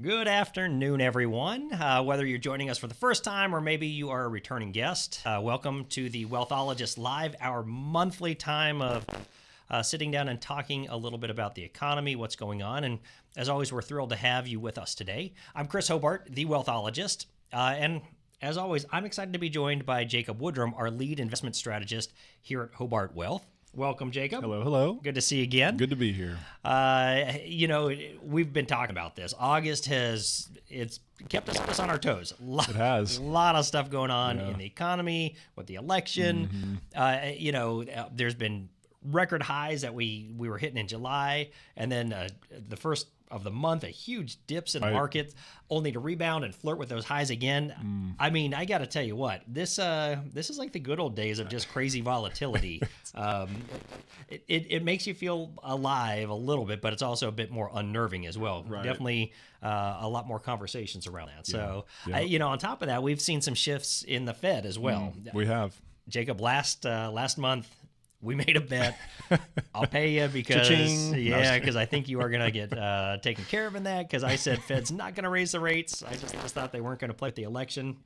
Good afternoon, everyone. Whether you're joining us for the first time or maybe you are a returning guest, welcome to the Wealthologist Live, our monthly time of sitting down and talking a little bit about the economy, what's going on. And as always, we're thrilled to have you with us today. I'm Chris Hobart, the Wealthologist. And as always, I'm excited to be joined by Jacob Woodrum, our lead investment strategist here at Hobart Wealth. Welcome, Jacob. Hello, hello. Good to see you again. Good to be here. We've been talking about this. August it's kept us on our toes. It has. A lot of stuff going on in the economy, with the election. There's been record highs that we were hitting in July, and then the first of the month, a huge dips in the market, only to rebound and flirt with those highs again. I mean, I got to tell you what, this is like the good old days of just crazy volatility. It makes you feel alive a little bit, but it's also a bit more unnerving as well. Right. Definitely a lot more conversations around that. So, Yeah. On top of that, we've seen some shifts in the Fed as well. We have. Jacob, last month, we made a bet. I'll pay you because I think you are going to get taken care of in that, because I said Fed's not going to raise the rates. I just thought they weren't going to play with the election.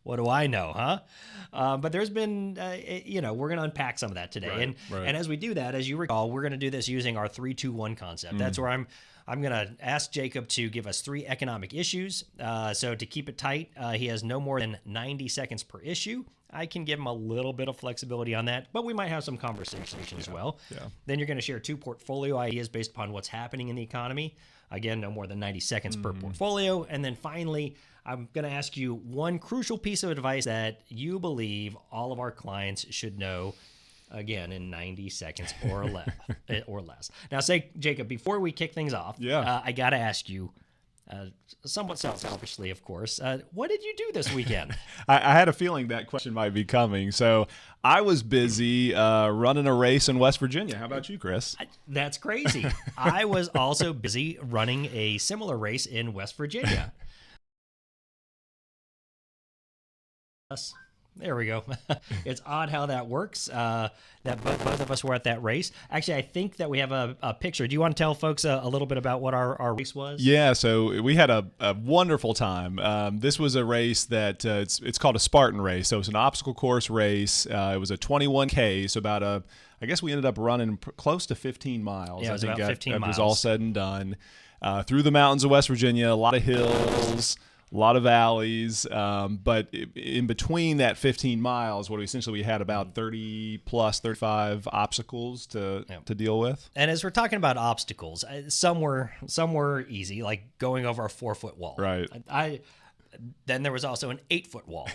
What do I know, huh? But there's been, we're going to unpack some of that today. And as we do that, as you recall, we're going to do this using our 3-2-1 concept. That's where I'm going to ask Jacob to give us 3 economic issues. So to keep it tight, he has no more than 90 seconds per issue. I can give him a little bit of flexibility on that, but we might have some conversation as well. Yeah. Then you're going to share 2 portfolio ideas based upon what's happening in the economy. Again, no more than 90 seconds per portfolio. And then finally, I'm going to ask you one crucial piece of advice that you believe all of our clients should know, again, in 90 seconds or less. Now, say, Jacob, before we kick things off, I got to ask you, somewhat selfishly, of course. What did you do this weekend? I had a feeling that question might be coming. So I was busy running a race in West Virginia. How about you, Chris? That's crazy. I was also busy running a similar race in West Virginia. There we go. It's odd how that works, that both of us were at that race. Actually, I think that we have a picture. Do you want to tell folks a little bit about what our race was? Yeah, so we had a wonderful time. This was a race that it's called a Spartan Race. So it's an obstacle course race. It was a 21K, so I guess we ended up running close to 15 miles. Yeah, it was about 15 miles. It was all said and done. Through the mountains of West Virginia, a lot of hills, a lot of valleys, but in between that 15 miles, we had about 35 obstacles to deal with. And as we're talking about obstacles, some were easy, like going over a 4-foot wall. Right. Then there was also an 8-foot wall.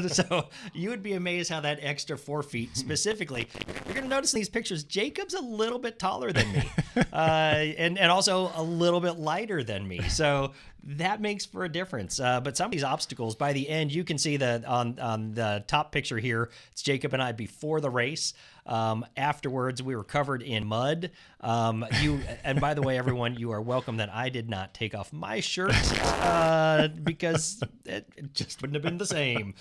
So you would be amazed how that extra 4 feet specifically, you're going to notice in these pictures, Jacob's a little bit taller than me and also a little bit lighter than me. So that makes for a difference. But some of these obstacles, by the end, you can see that on the top picture here, it's Jacob and I before the race. Afterwards, we were covered in mud. And by the way, everyone, you are welcome that I did not take off my shirt because it just wouldn't have been the same.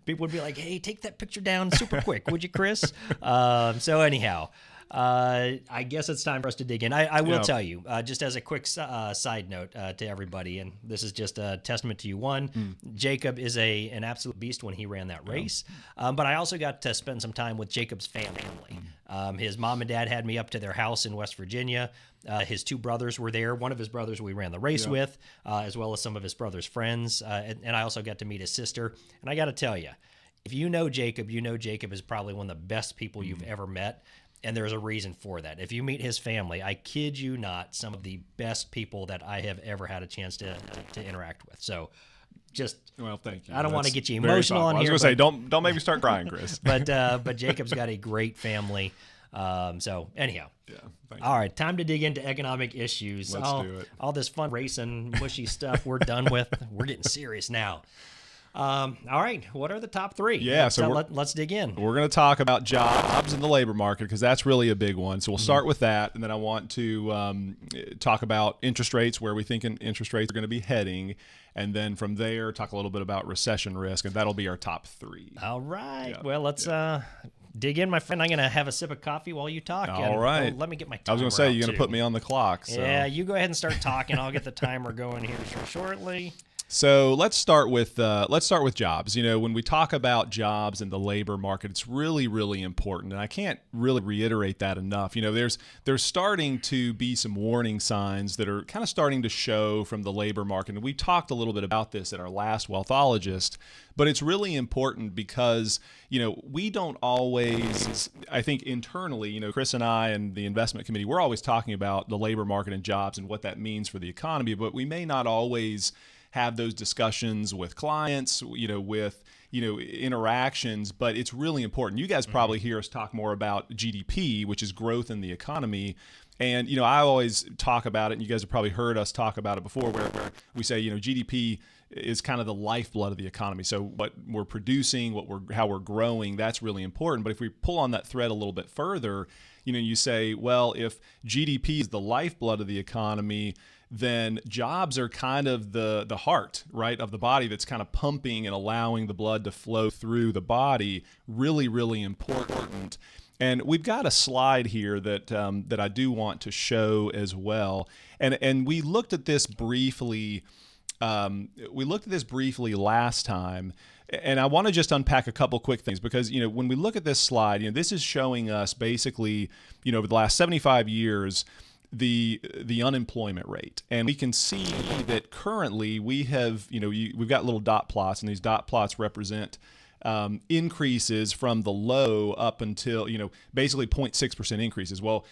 People would be like, hey, take that picture down super quick, would you, Chris? So anyhow, I guess it's time for us to dig in. I will tell you, just as a quick side note to everybody, and this is just a testament to you. One, Jacob is an absolute beast when he ran that race. But I also got to spend some time with Jacob's family. His mom and dad had me up to their house in West Virginia. His 2 brothers were there. One of his brothers we ran the race with, as well as some of his brother's friends. And I also got to meet his sister. And I got to tell you, if you know Jacob is probably one of the best people you've ever met. And there's a reason for that. If you meet his family, I kid you not, some of the best people that I have ever had a chance to interact with. So thank you. I don't want to get you emotional on here. I was going to say, don't make me start crying, Chris. But Jacob's got a great family. So anyhow. Yeah. All right, time to dig into economic issues. Let's do it. All this fun racing, mushy stuff we're done with. We're getting serious now. All right, what are the top 3? Yeah, let's dig in. We're going to talk about jobs in the labor market because that's really a big one. So we'll start with that, and then I want to talk about interest rates, where we think interest rates are going to be heading, and then from there talk a little bit about recession risk, and that'll be our top 3. All right. Yeah. Well, let's dig in, my friend. I'm going to have a sip of coffee while you talk. All right. Let me get my timer. I was going to say, you're going to put me on the clock. So. Yeah, you go ahead and start talking. I'll get the timer going here shortly. So let's start with jobs. You know, when we talk about jobs in the labor market, it's really, really important, and I can't really reiterate that enough. You know, there's starting to be some warning signs that are kind of starting to show from the labor market, and we talked a little bit about this at our last Wealthologist. But it's really important because, you know, we don't always, I think internally, you know, Chris and I and the investment committee, we're always talking about the labor market and jobs and what that means for the economy, but we may not always have those discussions with clients, with interactions, but it's really important. You guys probably hear us talk more about GDP, which is growth in the economy. And, I always talk about it, and you guys have probably heard us talk about it before, where we say, GDP is kind of the lifeblood of the economy. So what we're producing, how we're growing, that's really important. But if we pull on that thread a little bit further, you say, well, if GDP is the lifeblood of the economy, then jobs are kind of the heart, right, of the body that's kind of pumping and allowing the blood to flow through the body. Really, really important. And we've got a slide here that I do want to show as well. And we looked at this briefly. Last time, and I want to just unpack a couple quick things because when we look at this slide, this is showing us basically over the last 75 years the unemployment rate, and we can see that currently we have we've got little dot plots, and these dot plots represent increases from the low up until basically 0.6% increases. Well,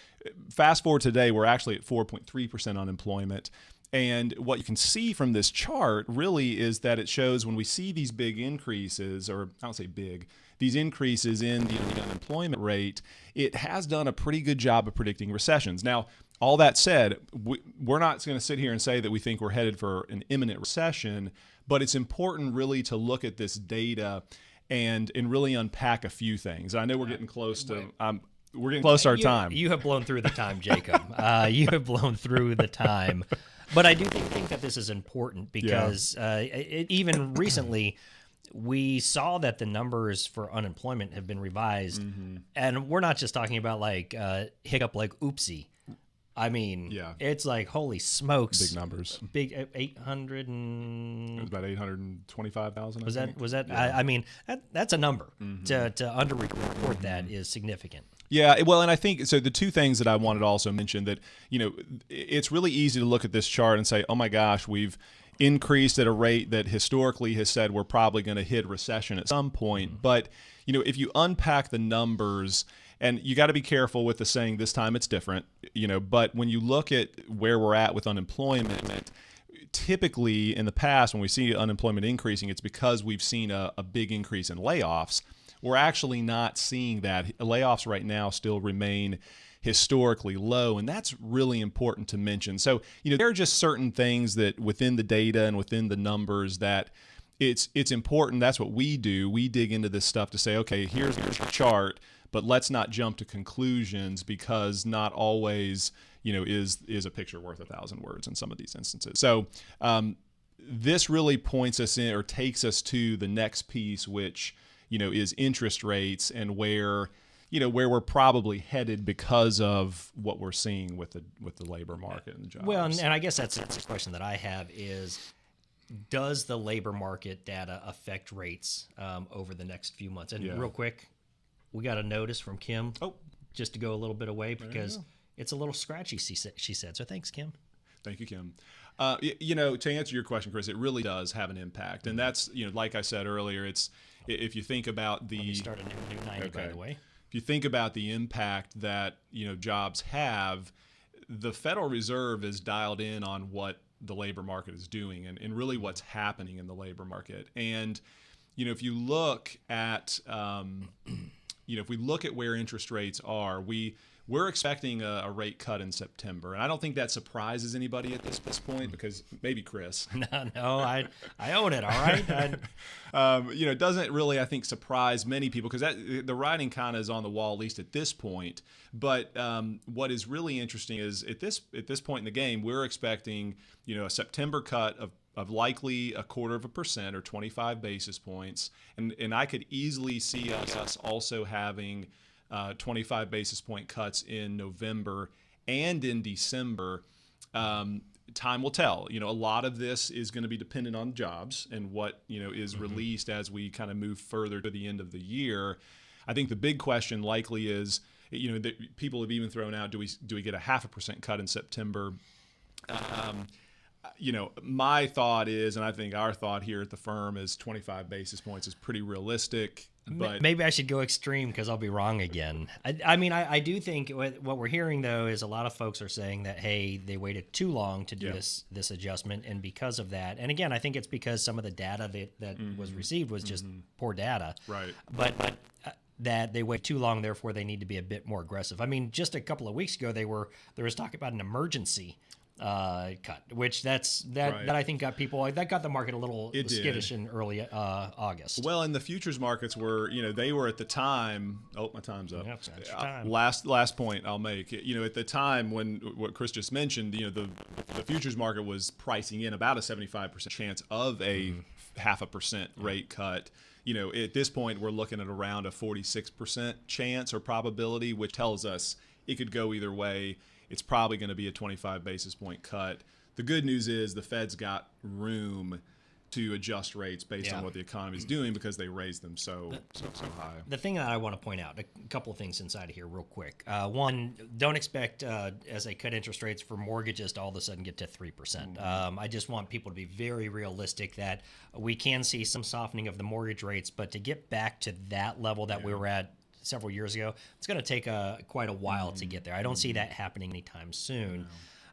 fast forward today, we're actually at 4.3% unemployment. And what you can see from this chart really is that it shows when we see these big increases, or I don't say big, these increases in the unemployment rate, it has done a pretty good job of predicting recessions. Now, all that said, we're not going to sit here and say that we think we're headed for an imminent recession, but it's important really to look at this data and really unpack a few things. I know we're getting close to we're getting close to our time. You have blown through the time, Jacob. You have blown through the time. But I do think that this is important because even recently, we saw that the numbers for unemployment have been revised, and we're not just talking about like hiccup like oopsie. I mean, it's like, holy smokes. Big numbers. Big 800 and... It was about 825,000, Was that? Yeah. I mean, that's a number. To underreport that is significant. Yeah, well, and I think, so the two things that I wanted to also mention that, it's really easy to look at this chart and say, oh my gosh, we've increased at a rate that historically has said we're probably going to hit recession at some point. But, if you unpack the numbers... And you got to be careful with the saying this time it's different, but when you look at where we're at with unemployment, typically in the past when we see unemployment increasing, it's because we've seen a big increase in layoffs. We're actually not seeing that. Layoffs right now still remain historically low, and that's really important to mention. So, there are just certain things that within the data and within the numbers that it's important. That's what we do. We dig into this stuff to say, okay, here's the chart, but let's not jump to conclusions because not always, is a picture worth 1,000 words in some of these instances. So this really points us in or takes us to the next piece, which, is interest rates and where we're probably headed because of what we're seeing with the labor market and jobs. Well, and I guess that's a question that I have is, does the labor market data affect rates over the next few months? And real quick, we got a notice from Kim, just to go a little bit away because it's a little scratchy, she said. So thanks, Kim. Thank you, Kim. To answer your question, Chris, it really does have an impact. And that's, like I said earlier, it's if you think about the... Let me start a new 90, by the way. If you think about the impact that, jobs have, the Federal Reserve is dialed in on what the labor market is doing and really what's happening in the labor market. And, if you look at... if we look at where interest rates are, we're expecting a rate cut in September, and I don't think that surprises anybody at this point because maybe Chris. No, I own it. All right. It doesn't really, I think, surprise many people because the writing kind of is on the wall, at least at this point. But what is really interesting is at this point in the game, we're expecting a September cut of likely 0.25% or 25 basis points. And I could easily see us also having 25 basis point cuts in November and in December. Time will tell. A lot of this is going to be dependent on jobs and what, is released as we kind of move further to the end of the year. I think the big question likely is, that people have even thrown out, do we get a 0.5% cut in September? My thought is, and I think our thought here at the firm is 25 basis points is pretty realistic. But maybe I should go extreme because I'll be wrong again. I do think what we're hearing, though, is a lot of folks are saying that, hey, they waited too long to do this adjustment. And because of that, and again, I think it's because some of the data that was received was just poor data. Right. But that they wait too long, therefore they need to be a bit more aggressive. I mean, just a couple of weeks ago, there was talk about an emergency cut, which that I think got the market a little skittish in early August. Well, and the futures markets were, they were at the time. Oh, my time's up. Yep, that's your time. Last point I'll make. At the time when what Chris just mentioned, the futures market was pricing in about a 75% chance of a 0.5% rate cut. At this point, we're looking at around a 46% chance or probability, which tells us it could go either way. It's probably going to be a 25 basis point cut. The good news is the Fed's got room to adjust rates based on what the economy is doing because they raised them so high. The thing that I want to point out, a couple of things inside of here real quick. One, don't expect as they cut interest rates for mortgages to all of a sudden get to 3%. I just want people to be very realistic that we can see some softening of the mortgage rates, but to get back to that level that we were at several years ago, it's going to take quite a while to get there. I don't see that happening anytime soon.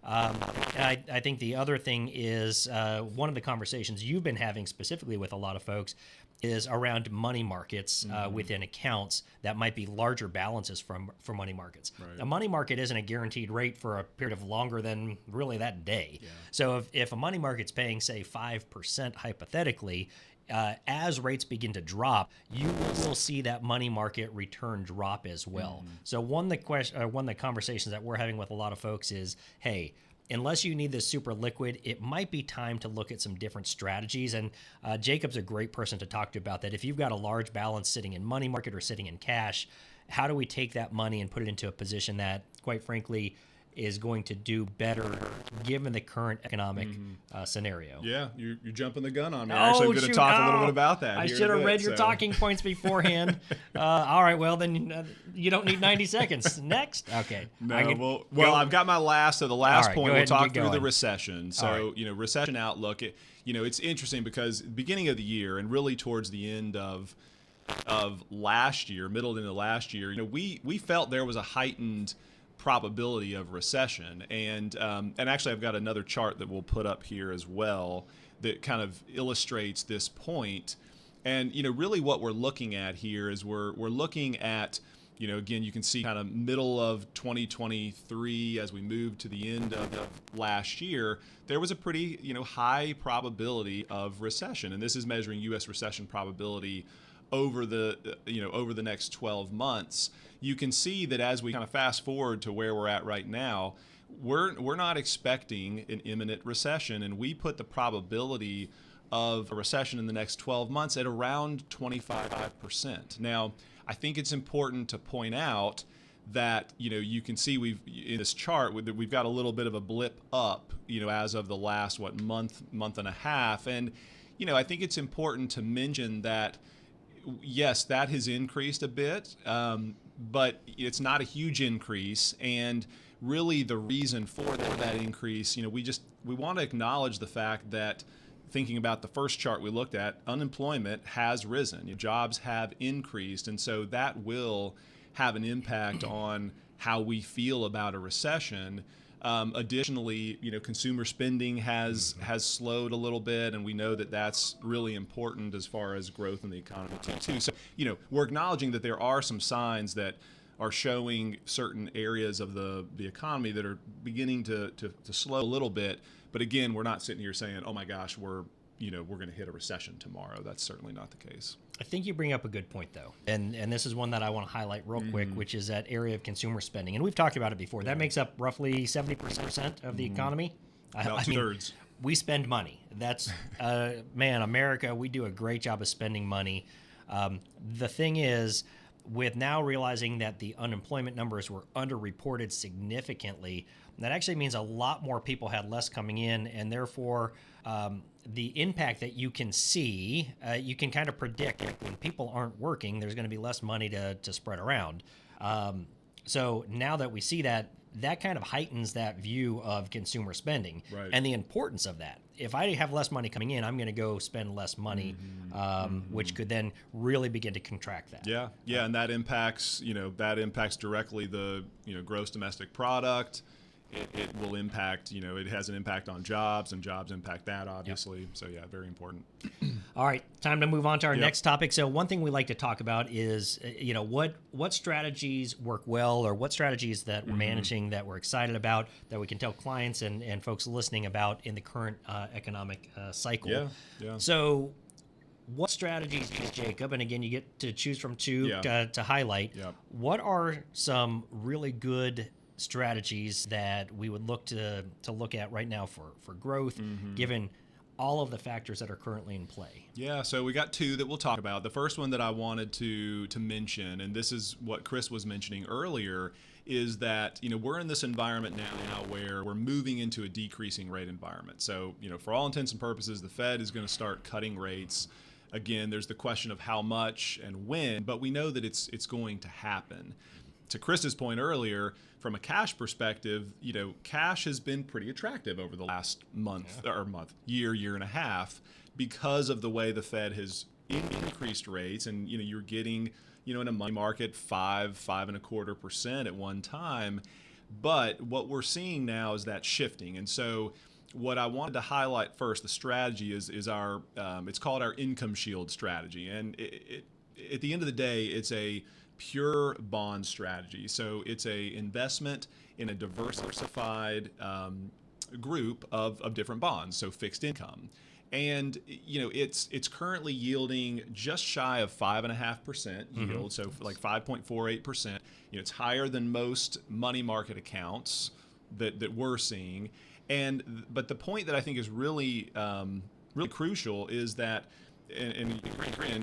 I think the other thing is one of the conversations you've been having specifically with a lot of folks is around money markets within accounts that might be larger balances for money markets. Right. A money market isn't a guaranteed rate for a period of longer than really that day. Yeah. So if a money market's paying, say, 5% hypothetically, as rates begin to drop, you will see that money market return drop as well. So one of the conversations that we're having with a lot of folks is, hey, unless you need this super liquid, it might be time to look at some different strategies. And Jacob's a great person to talk to about that. If you've got a large balance sitting in money market or sitting in cash, how do we take that money and put it into a position that, quite frankly, is going to do better given the current economic scenario? Yeah, you're jumping the gun on me. Oh, Actually, I'm going to shoot. talk a little bit about that. I here should in a have read bit, your so. talking points beforehand. All right, well, then you don't need 90 seconds. Next? Okay. No, well, I've got my last. So the last point, we'll talk through the recession. So, Recession Outlook, it's interesting because beginning of the year and really towards the end of last year, middle into last year, we felt there was a heightened probability of recession, and actually I've got another chart that we'll put up here as well that kind of illustrates this point. And really what we're looking at here is we're looking at, again, you can see kind of middle of 2023 as we move to the end of last year, there was a pretty high probability of recession, and this is measuring U.S. recession probability over the next 12 months. You can see that as we kind of fast forward to where we're at right now, we're not expecting an imminent recession, and we put the probability of a recession in the next 12 months at around 25%. Now, I think it's important to point out that you can see in this chart we've got a little bit of a blip up as of the last month and a half, and I think it's important to mention that yes, that has increased a bit, but it's not a huge increase. And really the reason for that increase, we want to acknowledge the fact that, thinking about the first chart we looked at, unemployment has risen, jobs have increased, and so that will have an impact on how we feel about a recession. Additionally, consumer spending has slowed a little bit, and we know that that's really important as far as growth in the economy too. So, we're acknowledging that there are some signs that are showing certain areas of the economy that are beginning to slow a little bit. But again, we're not sitting here saying, oh my gosh, we're going to hit a recession tomorrow. That's certainly not the case. I think you bring up a good point, though, and this is one that I want to highlight real quick, which is that area of consumer spending. And we've talked about it before. That makes up roughly 70% of the economy. About two-thirds. We spend money. That's, America, we do a great job of spending money. The thing is, with now realizing that the unemployment numbers were underreported significantly, that actually means a lot more people had less coming in, and therefore the impact that you can see, you can kind of predict when people aren't working, there's going to be less money to spread around. So now that we see that, that kind of heightens that view of consumer spending and the importance of that. If I have less money coming in, I'm going to go spend less money, which could then really begin to contract that. Yeah, and that impacts directly the gross domestic product. It will impact, it has an impact on jobs, and jobs impact that, obviously. Yep. So, yeah, very important. All right, time to move on to our next topic. So one thing we like to talk about is, what strategies work well, or what strategies that we're managing that we're excited about, that we can tell clients and folks listening about in the current economic cycle. Yeah. So what strategies, Jacob, and again, you get to choose from two to highlight, what are some really good strategies that we would look to look at right now for growth, given all of the factors that are currently in play? Yeah, so we got two that we'll talk about. The first one that I wanted to mention, and this is what Chris was mentioning earlier, is that we're in this environment now where we're moving into a decreasing rate environment. So for all intents and purposes, the Fed is going to start cutting rates. Again, there's the question of how much and when, but we know that it's going to happen. To Chris's point earlier, from a cash perspective, cash has been pretty attractive over the last year and a half, because of the way the Fed has increased rates, and you're getting in a money market 5.25% at one time. But what we're seeing now is that shifting. And so what I wanted to highlight first, the strategy is our, it's called our income shield strategy. And at the end of the day, it's a pure bond strategy. So it's a investment in a diversified group of different bonds, so fixed income. And it's currently yielding just shy of 5.5% yield, so like 5.48%. It's higher than most money market accounts that we're seeing. But the point that I think is really really crucial is that, and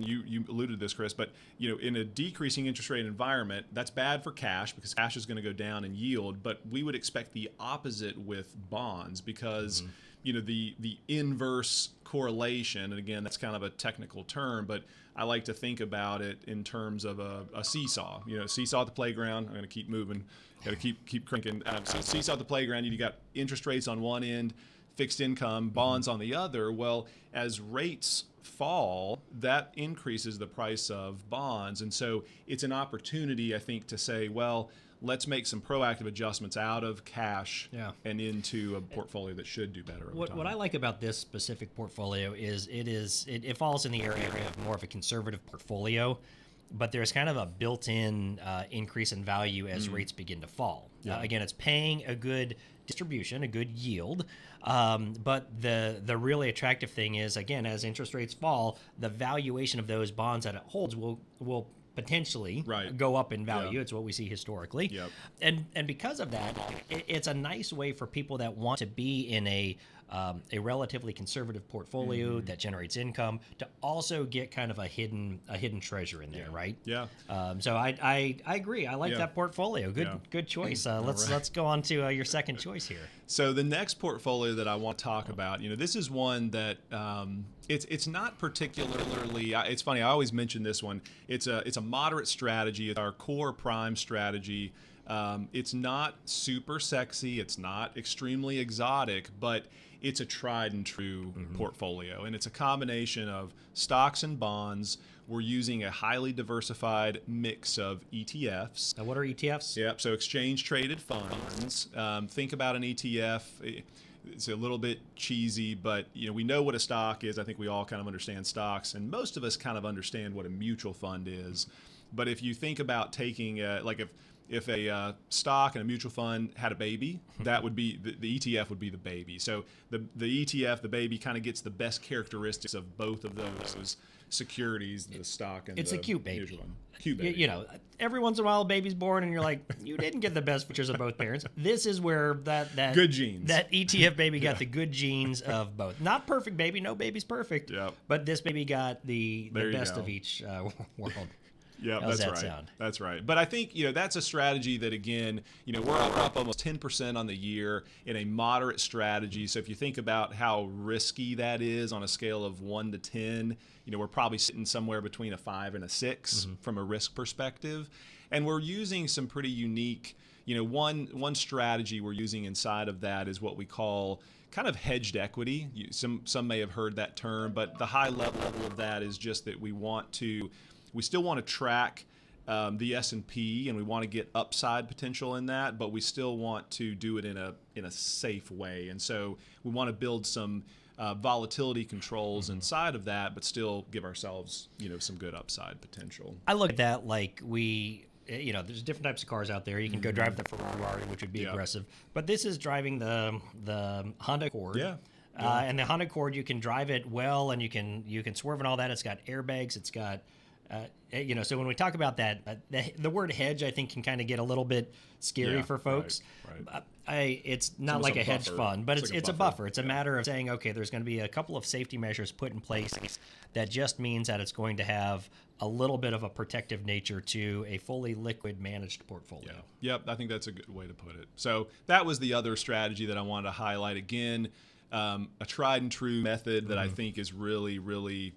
you alluded to this, Chris, but in a decreasing interest rate environment, that's bad for cash because cash is going to go down in yield. But we would expect the opposite with bonds because the inverse correlation, and again, that's kind of a technical term, but I like to think about it in terms of a seesaw. Seesaw at the playground. I'm going to keep moving. Got to keep cranking. Seesaw at the playground. You got interest rates on one end, fixed income, bonds on the other. Well, as rates fall, that increases the price of bonds. And so it's an opportunity, I think, to say, well, let's make some proactive adjustments out of cash and into a portfolio that should do better over time. What I like about this specific portfolio is it falls in the area of more of a conservative portfolio, but there's kind of a built-in increase in value as rates begin to fall. Again, it's paying a good distribution, a good yield, but the really attractive thing is, again, as interest rates fall, the valuation of those bonds that it holds will potentially go up in value. It's what we see historically. And because of that, it's a nice way for people that want to be in a relatively conservative portfolio that generates income to also get kind of a hidden treasure in there, right? So I agree. I like that portfolio. Good choice. Let's go on to your second choice here. So the next portfolio that I want to talk about, this is one that it's not particularly. It's funny. I always mention this one. It's a moderate strategy. It's our core prime strategy. It's not super sexy. It's not extremely exotic, but it's a tried and true portfolio. And it's a combination of stocks and bonds. We're using a highly diversified mix of ETFs. Now, what are ETFs? Yep. So exchange traded funds. Think about an ETF. It's a little bit cheesy, but we know what a stock is. I think we all kind of understand stocks, and most of us kind of understand what a mutual fund is. But if you think about taking if a stock and a mutual fund had a baby, that would be the ETF would be the baby. So the ETF, the baby, kind of gets the best characteristics of both of those securities, the stock and it's the a cute baby. mutual fund. Cute baby. Every once in a while a baby's born and you're like, you didn't get the best features of both parents. This is where that good genes. That ETF baby got the good genes of both. Not perfect baby, no baby's perfect. But this baby got the best of each world. Yeah, How's that's that right. sound? That's right. But I think that's a strategy that, again, we're up almost 10% on the year in a moderate strategy. So if you think about how risky that is on a scale of 1 to 10, we're probably sitting somewhere between a 5 and a 6 from a risk perspective. And we're using some pretty unique, one strategy we're using inside of that is what we call kind of hedged equity. Some may have heard that term, but the high level of that is just that we still want to track the S&P, and we want to get upside potential in that, but we still want to do it in a safe way. And so we want to build some volatility controls inside of that, but still give ourselves some good upside potential. I look at that like there's different types of cars out there. You can go drive the Ferrari, which would be aggressive, but this is driving the Honda Accord. And the Honda Accord, you can drive it well, and you can swerve and all that. It's got airbags. It's got so when we talk about that, the word hedge, I think, can kind of get a little bit scary for folks. Right. It's not like a hedge fund, but it's a buffer. It's a matter of saying, okay, there's going to be a couple of safety measures put in place that just means that it's going to have a little bit of a protective nature to a fully liquid managed portfolio. Yep, I think that's a good way to put it. So that was the other strategy that I wanted to highlight. Again, a tried and true method that I think is really, really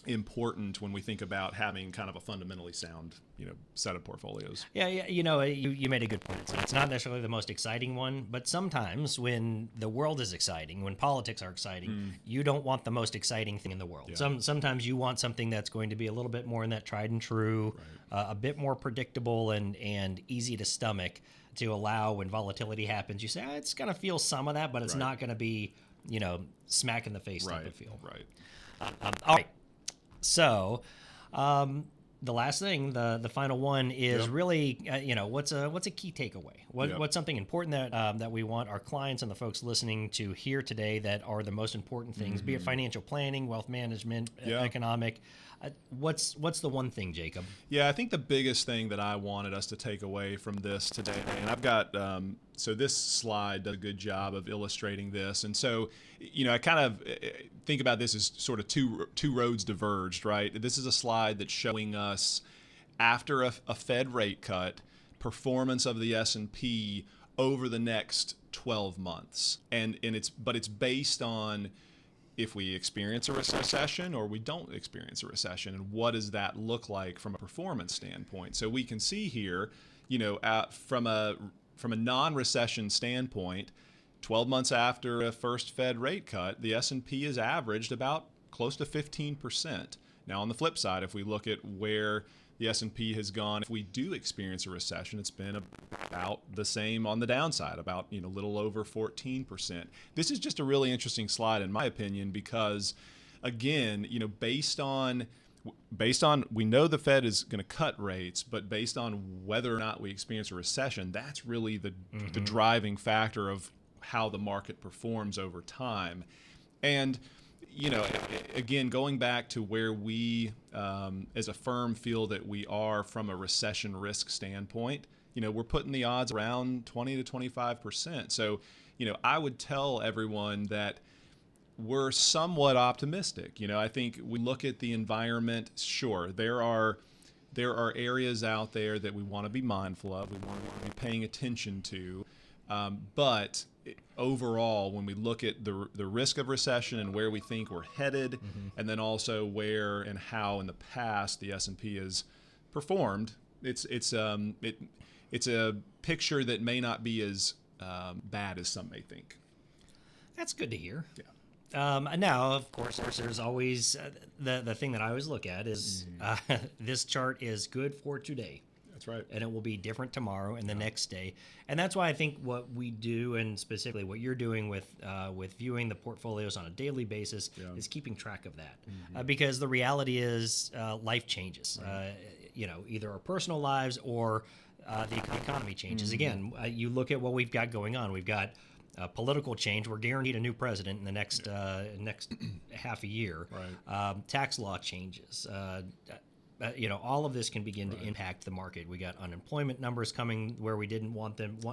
important when we think about having kind of a fundamentally sound, set of portfolios. Yeah, you made a good point. So it's not necessarily the most exciting one, but sometimes when the world is exciting, when politics are exciting, you don't want the most exciting thing in the world. Yeah. Sometimes you want something that's going to be a little bit more in that tried and true, a bit more predictable and easy to stomach, to allow when volatility happens, you say, it's going to feel some of that, but it's not going to be, smack in the face type of feel. Right. All right. So, the last thing, the final one is really, what's a key takeaway? What's something important that we want our clients and the folks listening to hear today that are the most important things, be it financial planning, wealth management, economic. What's the one thing, Jacob? Yeah, I think the biggest thing that I wanted us to take away from this today, and I've got, so this slide does a good job of illustrating this. And so, I kind of think about this as sort of two roads diverged, right? This is a slide that's showing us after a Fed rate cut, performance of the S&P over the next 12 months. And it's based on if we experience a recession or we don't experience a recession, and what does that look like from a performance standpoint. So we can see here, from a non-recession standpoint, 12 months after a first Fed rate cut, the S&P has averaged about close to 15%. Now, on the flip side, if we look at where the S&P has gone, if we do experience a recession, it's been about the same on the downside, about a little over 14%. This is just a really interesting slide, in my opinion, because again, based on we know the Fed is going to cut rates, but based on whether or not we experience a recession, that's really the driving factor of how the market performs over time. And again, going back to where we as a firm feel that we are from a recession risk standpoint, we're putting the odds around 20 to 25%. So, I would tell everyone that we're somewhat optimistic. I think we look at the environment, sure, there are areas out there that we want to be mindful of, we want to be paying attention to, but overall, when we look at the risk of recession and where we think we're headed, and then also where and how in the past the S&P has performed, it's a picture that may not be as bad as some may think. That's good to hear. Yeah. Now, of course, there's always the thing that I always look at is this chart is good for today. That's right. And it will be different tomorrow and the next day. And that's why I think what we do, and specifically what you're doing with viewing the portfolios on a daily basis, is keeping track of that. Because the reality is life changes. Either our personal lives or the economy changes. Again, you look at what we've got going on. We've got political change. We're guaranteed a new president in the next half a year. Right. Tax law changes. All of this can begin to impact the market. We got unemployment numbers coming where we didn't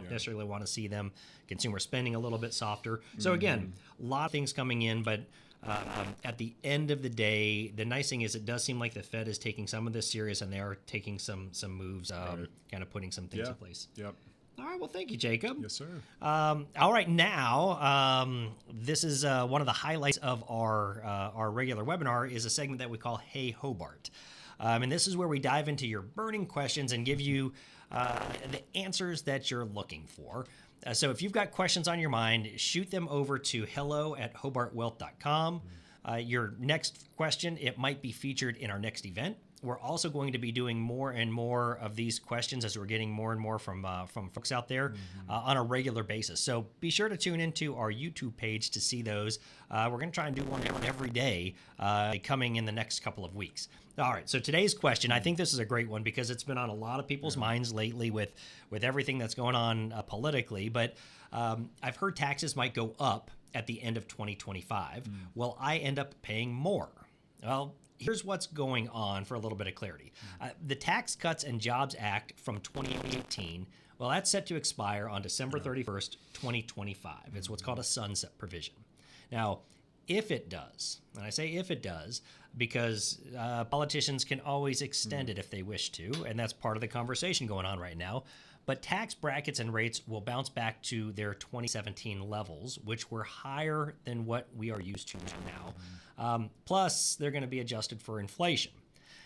necessarily want to see them. Consumer spending a little bit softer. So again, a lot of things coming in, but at the end of the day, the nice thing is it does seem like the Fed is taking some of this serious, and they are taking some moves, kind of putting some things in place. Yep. All right. Well, thank you, Jacob. Yes, sir. All right. Now, this is one of the highlights of our regular webinar is a segment that we call Hey Hobart. And this is where we dive into your burning questions and give you the answers that you're looking for. So if you've got questions on your mind, shoot them over to hello@hobartwealth.com. Your next question, it might be featured in our next event. We're also going to be doing more and more of these questions as we're getting more and more from folks out there on a regular basis. So be sure to tune into our YouTube page to see those. We're going to try and do one every day coming in the next couple of weeks. All right, so today's question, I think this is a great one because it's been on a lot of people's minds lately with everything that's going on politically. But I've heard taxes might go up at the end of 2025. Will I end up paying more? Well, here's what's going on for a little bit of clarity. The Tax Cuts and Jobs Act from 2018, well, that's set to expire on December 31st, 2025. It's what's called a sunset provision. Now, if it does, and I say if it does, because politicians can always extend it if they wish to, and that's part of the conversation going on right now. But tax brackets and rates will bounce back to their 2017 levels, which were higher than what we are used to now. Plus, they're going to be adjusted for inflation.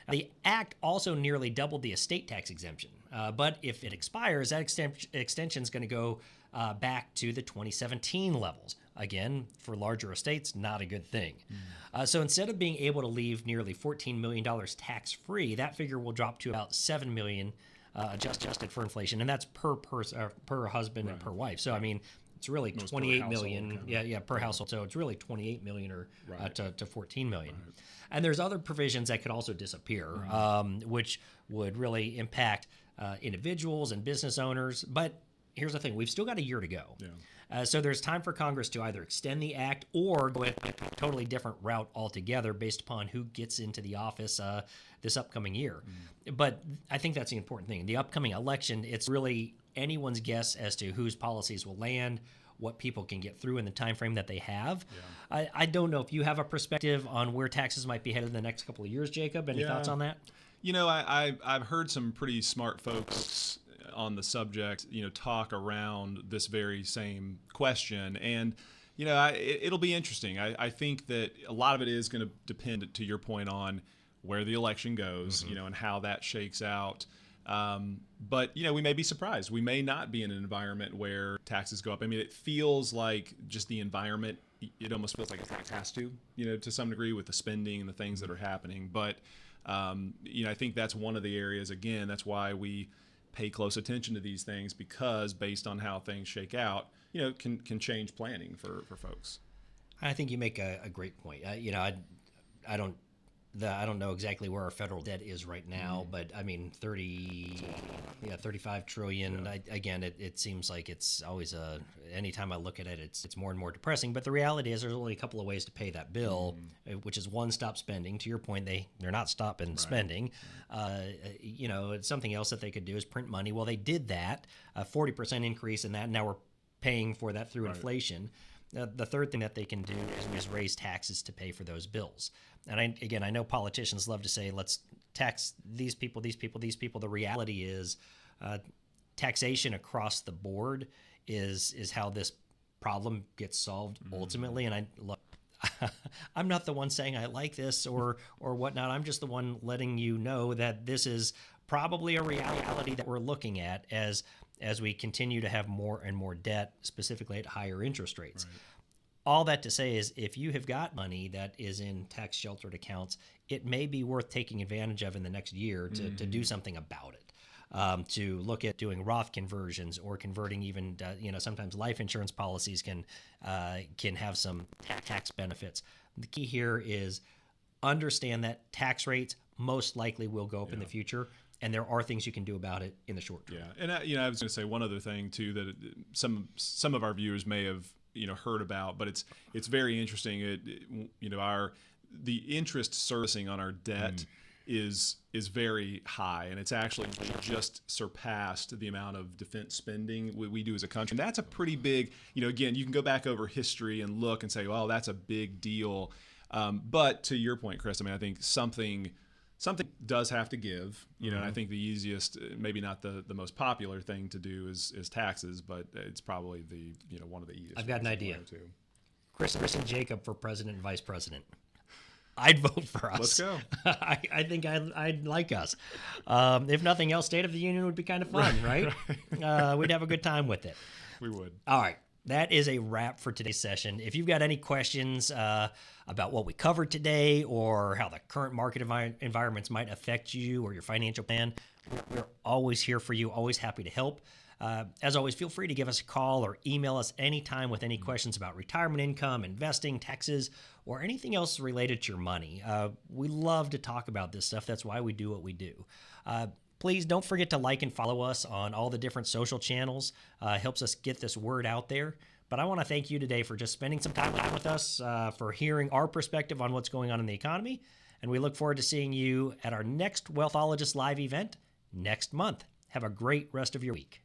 Now, the act also nearly doubled the estate tax exemption, but if it expires, that extension is going to go back to the 2017 levels. Again, for larger estates, not a good thing. So instead of being able to leave nearly $14 million tax-free, that figure will drop to about $7 million adjusted for inflation, and that's per husband and per wife. So I mean, it's really 28 million. Per household. So it's really 28 million or to 14 million. Right. And there's other provisions that could also disappear, which would really impact individuals and business owners. But here's the thing: we've still got a year to go. Yeah. So there's time for Congress to either extend the act or go a totally different route altogether based upon who gets into the office this upcoming year. But I think that's the important thing. The upcoming election, it's really anyone's guess as to whose policies will land, what people can get through in the time frame that they have. Yeah. I don't know if you have a perspective on where taxes might be headed in the next couple of years, Jacob. Any thoughts on that? You know, I've heard some pretty smart folks on the subject, talk around this very same question. And, it'll be interesting. I think that a lot of it is going to depend, to your point, on where the election goes, and how that shakes out. But, we may be surprised. We may not be in an environment where taxes go up. I mean, it feels like just the environment, it almost feels like it has to some degree with the spending and the things that are happening. But, I think that's one of the areas, again, that's why we pay close attention to these things, because based on how things shake out, can change planning for folks. I think you make a great point. I don't know exactly where our federal debt is right now, but I mean, 35 trillion. Yeah. Again, it seems like it's always anytime I look at it, it's more and more depressing. But the reality is there's only a couple of ways to pay that bill, which is one, stop spending. To your point, they're not stopping spending. It's something else that they could do is print money. Well, they did that, a 40% increase in that. And now we're paying for that through inflation. The third thing that they can do is raise taxes to pay for those bills. And I know politicians love to say, let's tax these people, these people, these people. The reality is taxation across the board is how this problem gets solved ultimately. And I'm not the one saying I like this or whatnot. I'm just the one letting you know that this is probably a reality that we're looking at as we continue to have more and more debt, specifically at higher interest rates. Right. All that to say is if you have got money that is in tax-sheltered accounts, it may be worth taking advantage of in the next year to do something about it, to look at doing Roth conversions or converting even, sometimes life insurance policies can have some tax benefits. The key here is understand that tax rates most likely will go up in the future, and there are things you can do about it in the short term. Yeah, and I was going to say one other thing too that some of our viewers may have heard about, but it's very interesting. The interest servicing on our debt is very high, and it's actually just surpassed the amount of defense spending we do as a country. And that's a pretty big. Again, you can go back over history and look and say, well, that's a big deal. But to your point, Chris, I mean, I think something does have to give, and I think the easiest, maybe not the most popular thing to do is taxes, but it's probably one of the easiest. I've got an idea. Chris and Jacob for president and vice president. I'd vote for us. Let's go. I think I'd like us. If nothing else, State of the Union would be kind of fun, right? We'd have a good time with it. We would. All right. That is a wrap for today's session. If you've got any questions about what we covered today or how the current market environments might affect you or your financial plan, we're always here for you, always happy to help. As always, feel free to give us a call or email us anytime with any questions about retirement income, investing, taxes, or anything else related to your money. We love to talk about this stuff. That's why we do what we do. Please don't forget to like and follow us on all the different social channels. Helps us get this word out there. But I want to thank you today for just spending some time with us, for hearing our perspective on what's going on in the economy. And we look forward to seeing you at our next Wealthologist live event next month. Have a great rest of your week.